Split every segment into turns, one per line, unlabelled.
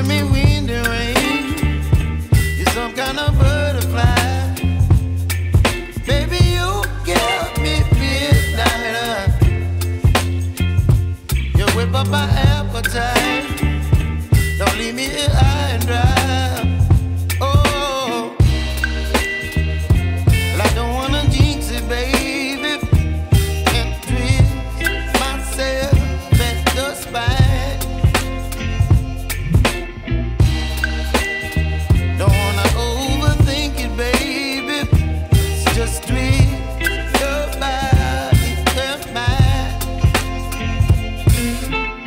giving me wind and rain. You're some kind of butterfly. Baby, you give me midnight. You whip up my appetite. Don't leave me here high and dry. Oh, well, I don't wanna jinx it, baby, and twist myself at the spine. Don't wanna overthink it, baby. It's just twist your body and mine.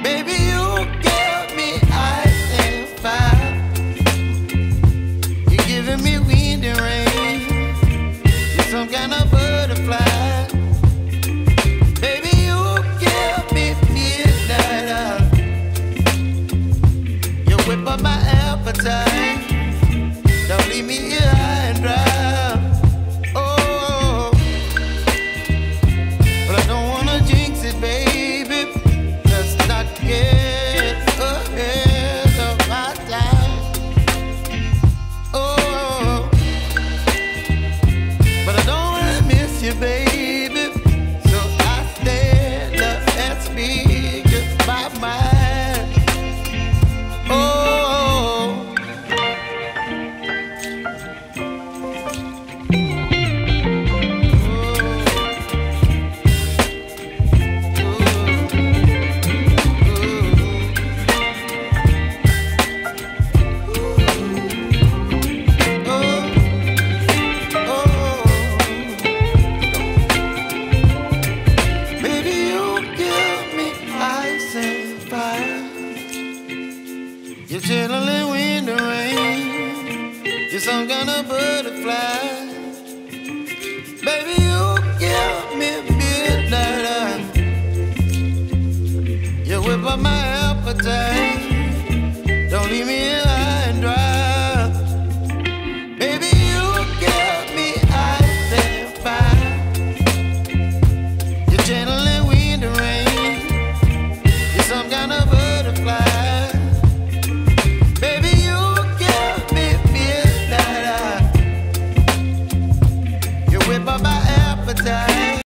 Baby, you give me ice and fire. You're giving me wind and rain. You're some kind of butterfly. Baby, you give me midnight. You whip up my appetite. Don't leave me here high and dry. Oh, but I don't wanna jinx it, baby. Let's not get ahead of my time. Oh, but I don't wanna miss you, baby. So I stand up and speak just my mind. Oh. You're chilling wind and rain. You're some kind of butterfly. Baby, you give me midnight. You whip up my appetite. Don't leave me